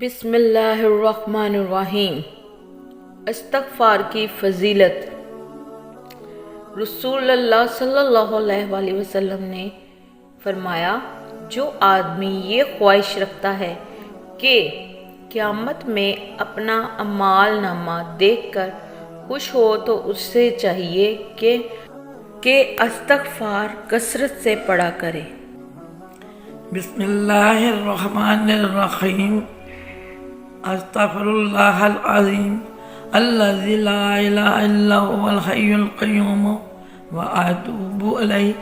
بسم اللہ الرحمن الرحیم۔ استغفار کی فضیلت۔ رسول اللہ صلی اللہ علیہ وآلہ وسلم نے فرمایا، جو آدمی یہ خواہش رکھتا ہے کہ قیامت میں اپنا اعمال نامہ دیکھ کر خوش ہو تو اس سے چاہیے کہ استغفار کثرت سے پڑھا کرے۔ بسم اللہ الرحمن الرحیم۔ استغفر اللہ العظیم الذی لا الہ الا هو الحی القیوم واتوب الیہ۔